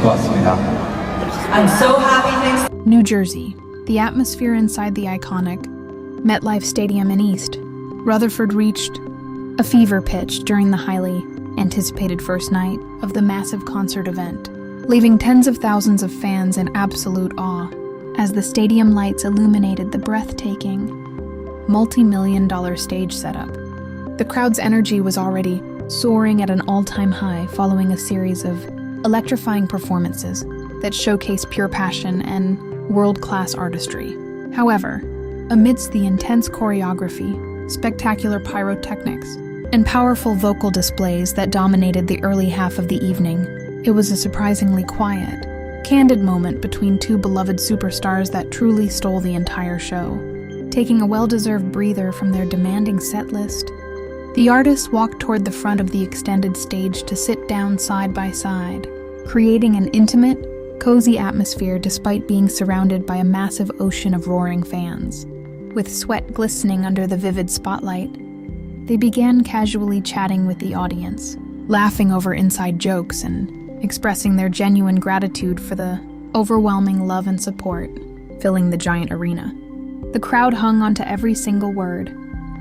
좋았습니다. I'm so happy thanks. New Jersey, the atmosphere inside the iconic MetLife Stadium in East Rutherford reached a fever pitch during the highly anticipated first night of the massive concert event, leaving tens of thousands of fans in absolute awe as the stadium lights illuminated the breathtaking, multi-million-dollar stage setup. The crowd's energy was already soaring at an all-time high following a series of electrifying performances that showcased pure passion and world-class artistry. However, amidst the intense choreography, spectacular pyrotechnics, and powerful vocal displays that dominated the early half of the evening, it was a surprisingly quiet, candid moment between two beloved superstars that truly stole the entire show. Taking a well-deserved breather from their demanding set list, the artists walked toward the front of the extended stage to sit down side by side, creating an intimate, cozy atmosphere despite being surrounded by a massive ocean of roaring fans. With sweat glistening under the vivid spotlight, they began casually chatting with the audience, laughing over inside jokes and expressing their genuine gratitude for the overwhelming love and support filling the giant arena. The crowd hung onto every single word,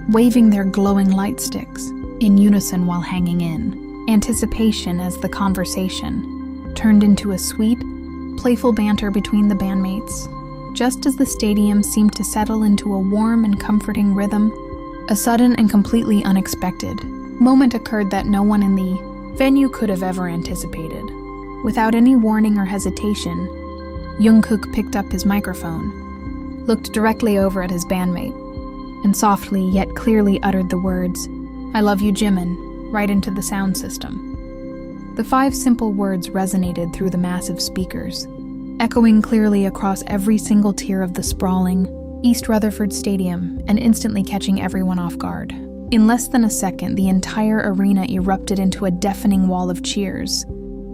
waving their glowing light sticks in unison while hanging in anticipation as the conversation turned into a sweet, playful banter between the bandmates. Just as the stadium seemed to settle into a warm and comforting rhythm, a sudden and completely unexpected moment occurred that no one in the venue could have ever anticipated. Without any warning or hesitation, Jungkook picked up his microphone, looked directly over at his bandmate, and softly yet clearly uttered the words, "I love you, Jimin," right into the sound system. The 5 simple words resonated through the massive speakers, echoing clearly across every single tier of the sprawling East Rutherford Stadium and instantly catching everyone off guard. In less than a second, the entire arena erupted into a deafening wall of cheers,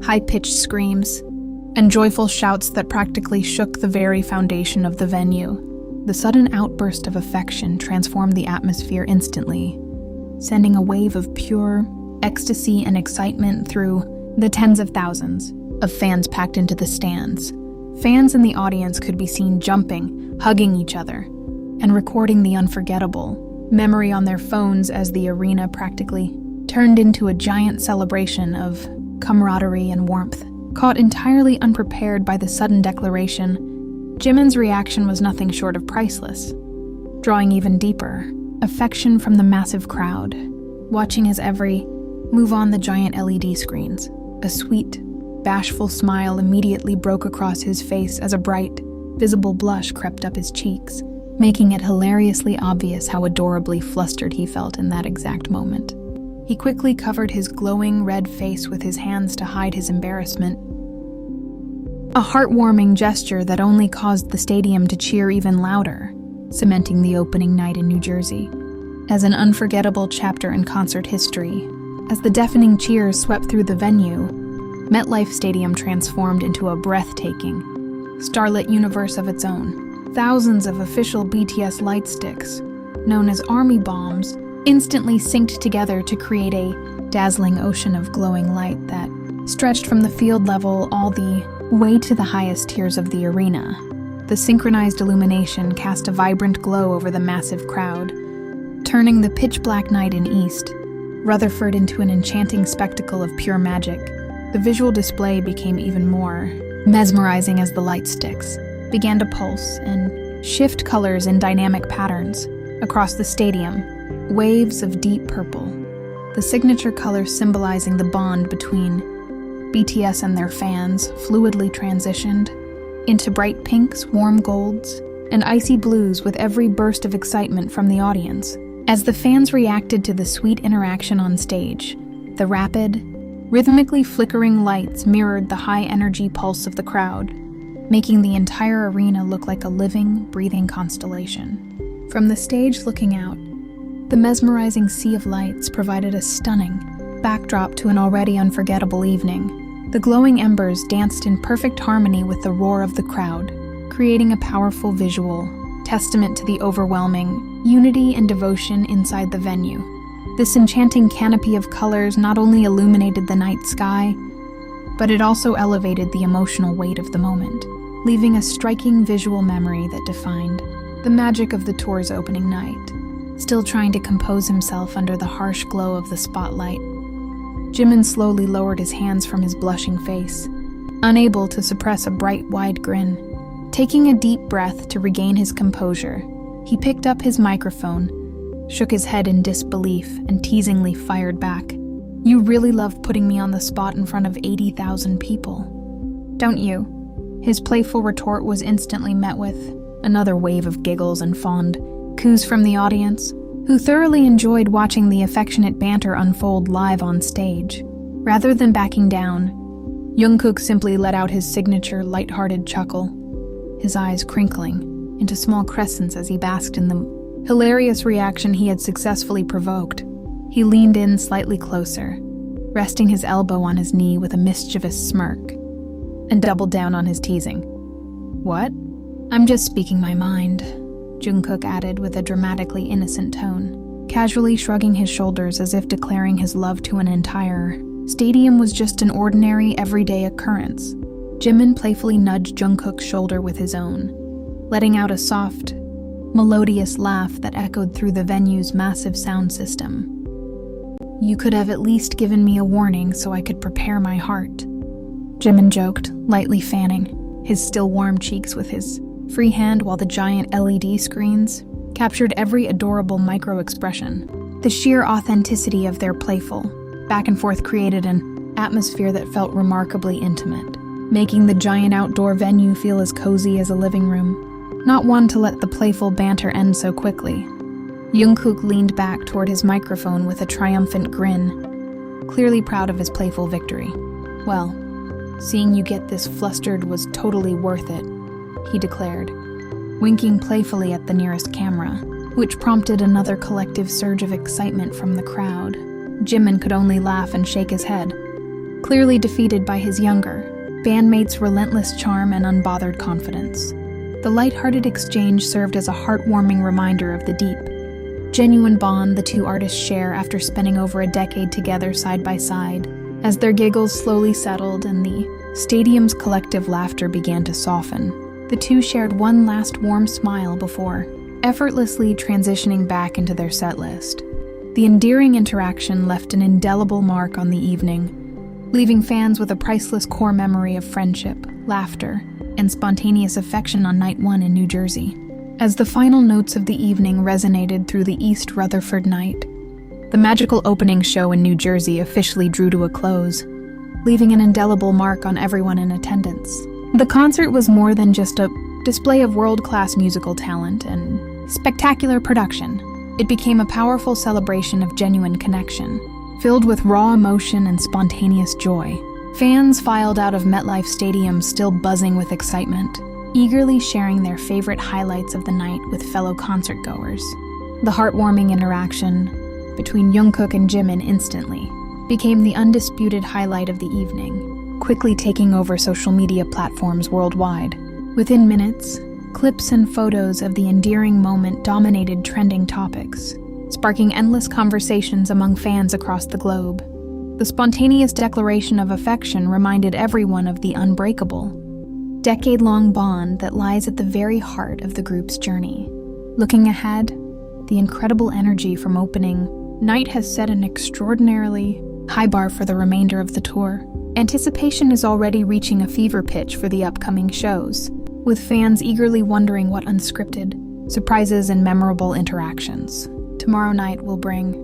high-pitched screams, and joyful shouts that practically shook the very foundation of the venue. The sudden outburst of affection transformed the atmosphere instantly, sending a wave of pure ecstasy and excitement through the tens of thousands of fans packed into the stands. Fans in the audience could be seen jumping, hugging each other, and recording the unforgettable memory on their phones as the arena practically turned into a giant celebration of camaraderie and warmth. Caught entirely unprepared by the sudden declaration, Jimin's reaction was nothing short of priceless, drawing even deeper affection from the massive crowd, watching his every move on the giant LED screens. A sweet, bashful smile immediately broke across his face as a bright, visible blush crept up his cheeks, making it hilariously obvious how adorably flustered he felt in that exact moment. He quickly covered his glowing red face with his hands to hide his embarrassment, a heartwarming gesture that only caused the stadium to cheer even louder, cementing the opening night in New Jersey as an unforgettable chapter in concert history. As the deafening cheers swept through the venue, MetLife Stadium transformed into a breathtaking, starlit universe of its own. Thousands of official BTS light sticks, known as army bombs, instantly synced together to create a dazzling ocean of glowing light that stretched from the field level all the way to the highest tiers of the arena. The synchronized illumination cast a vibrant glow over the massive crowd, turning the pitch-black night in East Rutherford into an enchanting spectacle of pure magic. The visual display became even more mesmerizing as the light sticks began to pulse and shift colors in dynamic patterns across the stadium, waves of deep purple, the signature color symbolizing the bond between BTS and their fans, fluidly transitioned into bright pinks, warm golds, and icy blues with every burst of excitement from the audience. As the fans reacted to the sweet interaction on stage, the rapid, rhythmically flickering lights mirrored the high-energy pulse of the crowd, making the entire arena look like a living, breathing constellation. From the stage looking out, the mesmerizing sea of lights provided a stunning backdrop to an already unforgettable evening. The glowing embers danced in perfect harmony with the roar of the crowd, creating a powerful visual testament to the overwhelming unity and devotion inside the venue. This enchanting canopy of colors not only illuminated the night sky, but it also elevated the emotional weight of the moment, leaving a striking visual memory that defined the magic of the tour's opening night. Still trying to compose himself under the harsh glow of the spotlight, Jimin slowly lowered his hands from his blushing face, unable to suppress a bright, wide grin. Taking a deep breath to regain his composure, he picked up his microphone, shook his head in disbelief, and teasingly fired back. "You really love putting me on the spot in front of 80,000 people, don't you?" His playful retort was instantly met with another wave of giggles and fond coos from the audience, who thoroughly enjoyed watching the affectionate banter unfold live on stage. Rather than backing down, Jungkook simply let out his signature lighthearted chuckle, his eyes crinkling into small crescents as he basked in the hilarious reaction he had successfully provoked. He leaned in slightly closer, resting his elbow on his knee with a mischievous smirk, and doubled down on his teasing. "What? I'm just speaking my mind," Jungkook added with a dramatically innocent tone, casually shrugging his shoulders as if declaring his love to an entire stadium was just an ordinary, everyday occurrence. Jimin playfully nudged Jungkook's shoulder with his own, letting out a soft, melodious laugh that echoed through the venue's massive sound system. "You could have at least given me a warning so I could prepare my heart," Jimin joked, lightly fanning his still warm cheeks with his free hand while the giant LED screens captured every adorable micro-expression. The sheer authenticity of their playful back and forth created an atmosphere that felt remarkably intimate, making the giant outdoor venue feel as cozy as a living room. Not one to let the playful banter end so quickly, Jungkook leaned back toward his microphone with a triumphant grin, clearly proud of his playful victory. "Well, seeing you get this flustered was totally worth it," he declared, winking playfully at the nearest camera, which prompted another collective surge of excitement from the crowd. Jimin could only laugh and shake his head, clearly defeated by his younger bandmate's relentless charm and unbothered confidence. The lighthearted exchange served as a heartwarming reminder of the deep, genuine bond the two artists share after spending over a decade together side by side. As their giggles slowly settled and the stadium's collective laughter began to soften, the two shared one last warm smile before effortlessly transitioning back into their set list. The endearing interaction left an indelible mark on the evening, leaving fans with a priceless core memory of friendship, laughter, and spontaneous affection on night one in New Jersey. As the final notes of the evening resonated through the East Rutherford night, the magical opening show in New Jersey officially drew to a close, leaving an indelible mark on everyone in attendance. The concert was more than just a display of world-class musical talent and spectacular production. It became a powerful celebration of genuine connection, filled with raw emotion and spontaneous joy. Fans filed out of MetLife Stadium still buzzing with excitement, eagerly sharing their favorite highlights of the night with fellow concertgoers. The heartwarming interaction between Jungkook and Jimin instantly became the undisputed highlight of the evening, quickly taking over social media platforms worldwide. Within minutes, clips and photos of the endearing moment dominated trending topics, sparking endless conversations among fans across the globe. The spontaneous declaration of affection reminded everyone of the unbreakable, decade-long bond that lies at the very heart of the group's journey. Looking ahead, the incredible energy from opening night has set an extraordinarily high bar for the remainder of the tour. Anticipation is already reaching a fever pitch for the upcoming shows, with fans eagerly wondering what unscripted surprises and memorable interactions tomorrow night will bring.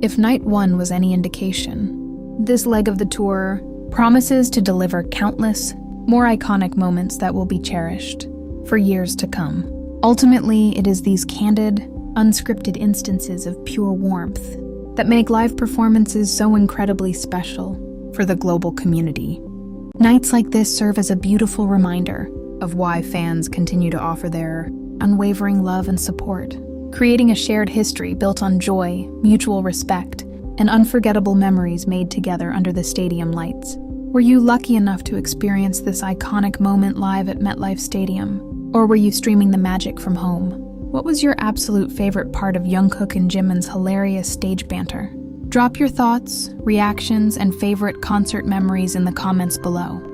If night one was any indication, this leg of the tour promises to deliver countless, more iconic moments that will be cherished for years to come. Ultimately, it is these candid, unscripted instances of pure warmth that make live performances so incredibly special for the global community. Nights like this serve as a beautiful reminder of why fans continue to offer their unwavering love and support, creating a shared history built on joy, mutual respect, and unforgettable memories made together under the stadium lights. Were you lucky enough to experience this iconic moment live at MetLife Stadium? Or were you streaming the magic from home? What was your absolute favorite part of Jungkook and Jimin's hilarious stage banter? Drop your thoughts, reactions, and favorite concert memories in the comments below.